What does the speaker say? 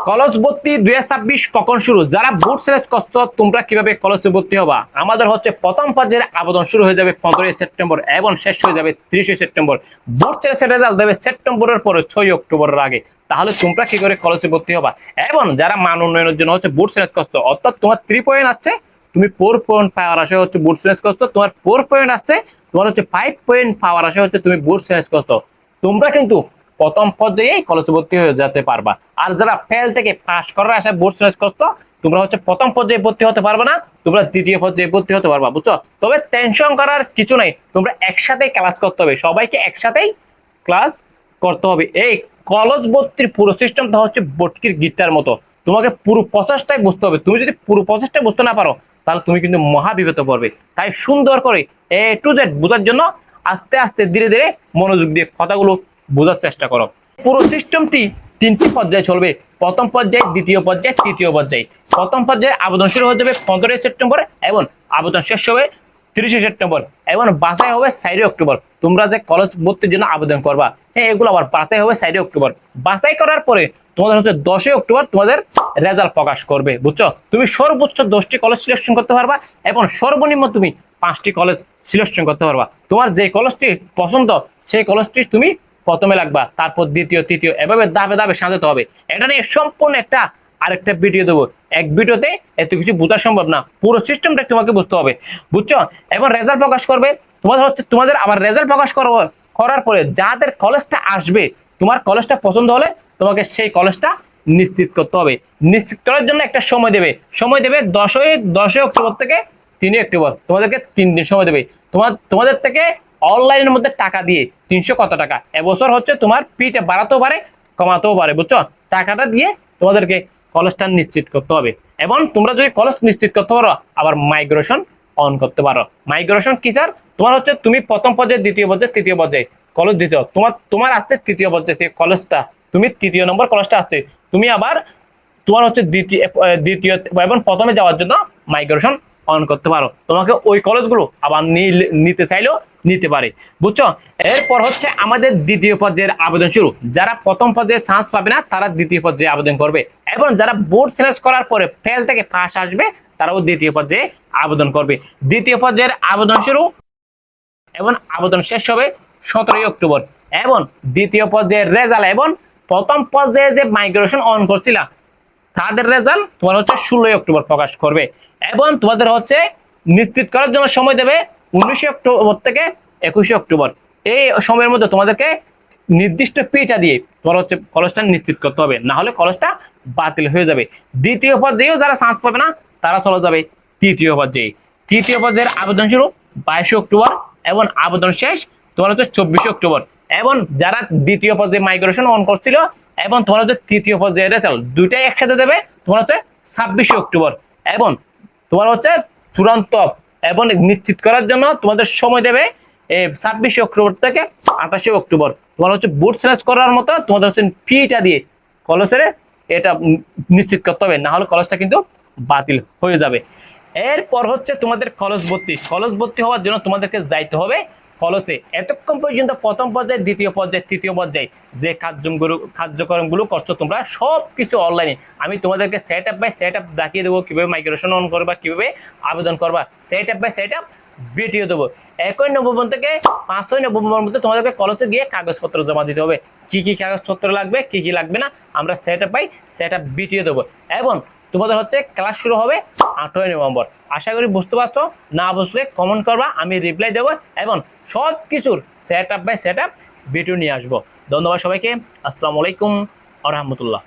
College ভর্তি 2026 কখন শুরু? যারা বুট সিলেক্ট করছো তোমরা কিভাবে কলেজে ভর্তি হবা? আমাদের হচ্ছে প্রথম পর্যায়ের আবেদন শুরু হয়ে যাবে 15 সেপ্টেম্বর এবং শেষ হয়ে যাবে 30 সেপ্টেম্বর। বুট সিলেক্টের রেজাল্ট দেবে সেপ্টেম্বরের পরে 6 অক্টোবরের আগে। তাহলে তোমরা কি করে কলেজে ভর্তি হবা? এবং যারা মান উন্নয়নের জন্য হচ্ছে বুট সিলেক্ট করছো, অর্থাৎ তোমার 3 পয়েন্ট আছে, তুমি 4 পয়েন্ট পাওয়ার আশা হচ্ছে বুট সিলেক্ট করছো, তোমার 4 পয়েন্ট আছে, তোমার হচ্ছে 5 পয়েন্ট পাওয়ার আশা হচ্ছে তুমি বুট সিলেক্ট করছো, তোমরা কিন্তু প্রথম পর্যায়ে কলেজে ভর্তি হয়ে যেতে পারবা। আর যারা ফেল থেকে পাস করার আশায় বোর্ড সিলেক্ট করতো, তোমরা হচ্ছে প্রথম পর্যায়ে ভর্তি হতে পারবে না, তোমরা দ্বিতীয় পর্যায়ে ভর্তি হতে পারবা, বুঝছো? তবে টেনশন করার কিছু নেই, তোমরা একসাথেই ক্লাস করতে হবে, সবাইকে একসাথেই ক্লাস করতে হবে। এই কলেজ ভর্তির পুরো সিস্টেমটা হচ্ছে বটকির গিটার মতো, তোমাকে পুরো প্রসেসটাই বুঝতে হবে। তুমি যদি পুরো প্রসেসটা বুঝতে না পারো তাহলে তুমি কিন্তু মহা বিপদে পড়বে। তাই সুন্দর করে A to Z বোঝার জন্য আস্তে আস্তে ধীরে ধীরে মনোযোগ দিয়ে কথাগুলো বোঝার চেষ্টা করো। পুরো সিস্টেমটি 3টি পর্যায়ে চলবে, প্রথম পর্যায়ে, দ্বিতীয় পর্যায়ে, তৃতীয় পর্যায়ে। প্রথম পর্যায়ে আবেদন শুরু হয়ে যাবে 15 সেপ্টেম্বর এবং আবেদন শেষ হবে 30 সেপ্টেম্বর এবং বাছাই হবে 4 অক্টোবর। তোমরা যে কলেজ ভর্তির জন্য আবেদন করবা, হ্যাঁ, এগুলো আবার বাছাই হবে 4 অক্টোবর। বাছাই করার পরে তোমাদের হচ্ছে 10 অক্টোবর তোমাদের রেজাল্ট প্রকাশ করবে, বুঝছো? তুমি সর্বোচ্চ 10টি কলেজ সিলেকশন করতে পারবা এবং সর্বনিম্ন তুমি 5টি কলেজ সিলেকশন করতে পারবা। তোমার যে কলেজটি পছন্দ সেই কলেজটি তুমি প্রথমে লাগবা, তারপর দ্বিতীয়, তৃতীয়, এভাবে ধাপে ধাপে সাজাতে হবে। এটা নিয়ে সম্পূর্ণ আরেকটা ভিডিও দেবো। এক ভিডিওতে এত কিছু বোঝা সম্ভব না, পুরো সিস্টেমটা তোমাকে বুঝতে হবে, বুঝছো? এবং রেজাল্ট প্রকাশ করবে তোমাদের আবার রেজাল্ট প্রকাশ করার পরে যাদের কলেজটা আসবে, তোমার কলেজটা পছন্দ হলে তোমাকে সেই কলেজটা নিশ্চিত করতে হবে। নিশ্চিত করার জন্য একটা সময় দেবে 10 অক্টোবর থেকে 3 অক্টোবর, তোমাদেরকে 3 দিন সময় দেবে। তোমাদের থেকে অনলাইনের মধ্যে টাকা দিয়ে 300 কত টাকা এবছর হচ্ছে তোমার ফিটা বাড়াতেও পারে, কমাতেও পারে, বুঝছো? টাকাটা দিয়ে তোমাদেরকে কলেজটা নিশ্চিত করতে হবে। এবং তোমরা যদি কলেজ নিশ্চিত করতে পারো, আবার মাইগ্রেশন অন করতে পারো। মাইগ্রেশন কি স্যার? তোমার হচ্ছে তুমি প্রথম পর্যায়ে, দ্বিতীয় পর্যায়ে, তৃতীয় পর্যায়ে কলেজ দিতে, তোমার আসছে তৃতীয় পর্যায়ে কলেজটা, তুমি তৃতীয় নম্বর কলেজটা আসছে, তুমি আবার তোমার হচ্ছে দ্বিতীয় এবং প্রথমে যাওয়ার জন্য মাইগ্রেশন অন করতে পারো। তোমাকে ওই কলেজগুলো আবার নিতে চাইলেও নিতে পারে, বুঝছো? এরপর হচ্ছে আমাদের দ্বিতীয় পর্যায়ের আবেদন শুরু। যারা প্রথম পর্যায়ে চান্স পাবে না তারা দ্বিতীয় পর্যায়ে আবেদন করবে এবং যারা বোর্ড সিলেক্ট করার পরে ফেল থেকে পাস আসবে তারাও দ্বিতীয় পর্যায়ে আবেদন করবে। দ্বিতীয় পর্যায়ের আবেদন শুরু এবং আবেদন শেষ হবে 17 অক্টোবর এবং দ্বিতীয় পর্যায়ের রেজাল্ট এবং প্রথম পর্যায়ে যে মাইগ্রেশন অন করছিল তাদের রেজাল্ট তোমার হচ্ছে 16 অক্টোবর প্রকাশ করবে এবং তোমাদের হচ্ছে নিশ্চিত করার জন্য সময় দেবে 19 অক্টোবর থেকে 21 অক্টোবর। এই সময়ের মধ্যে তোমাদেরকে নির্দিষ্ট ফিটা দিয়ে তোমার হচ্ছে কলেজটা নিশ্চিত করতে হবে, না হলে কলেজটা বাতিল হয়ে যাবে। দ্বিতীয় পর্যায়েও যারা চান্স পাবে না তারা চলে যাবে তৃতীয় পর্যায়ে। তৃতীয় পর্যায়ের আবেদন শুরু 22 অক্টোবর এবং আবেদন শেষ তোমার হচ্ছে 24 অক্টোবর এবং যারা দ্বিতীয় পর্যায়ে মাইগ্রেশন অন করছিল এবং তোমার হচ্ছে তৃতীয় পর্যায়ের রেজাল্ট দুইটাই একসাথে দেবে তোমার হচ্ছে 26 অক্টোবর এবং তোমার হচ্ছে চূড়ান্ত এবং নিশ্চিত করার জন্য তোমাদের সময় দেবে 26 অক্টোবর থেকে 28 অক্টোবর। তোমার হচ্ছে বুট সিলেক্ট করার মতো তোমাদের হচ্ছে ফিটা দিয়ে কলেজের এটা নিশ্চিত করতে হবে, না হলে কলেজটা কিন্তু বাতিল হয়ে যাবে। এরপর হচ্ছে তোমাদের কলেজ ভর্তি হওয়ার জন্য তোমাদেরকে যাইতে হবে কলেজে। এতক্ষণ পর্যন্ত প্রথম পর্যায়ে, দ্বিতীয় পর্যায়ে, তৃতীয় পর্যায়ে যে কার্যক্রমগুলো করছো তোমরা সব কিছু অনলাইনে। আমি তোমাদেরকে set up by set up দেখিয়ে দেবো, কিভাবে মাইগ্রেশন অন করবা, কিভাবে আবেদন করবা, set up by set up video দেবো। 1 নভেম্বর থেকে 5 নভেম্বর মধ্যে তোমাদেরকে কলেজে গিয়ে কাগজপত্র জমা দিতে হবে। কি কি কাগজপত্র লাগবে, কি কি লাগবে না, আমরা set up by set up video দেবো এবং তোমাদের হচ্ছে ক্লাস শুরু হবে 8 নভেম্বর। আশা করি বুঝতে পারছো, না বুঝলে কমেন্ট করবা, আমি রিপ্লাই দেবো এবং সব কিছুর set up by set up video নিয়ে আসবো। ধন্যবাদ সবাইকে। আসসালামু আলাইকুম ওয়া রাহমাতুল্লাহ।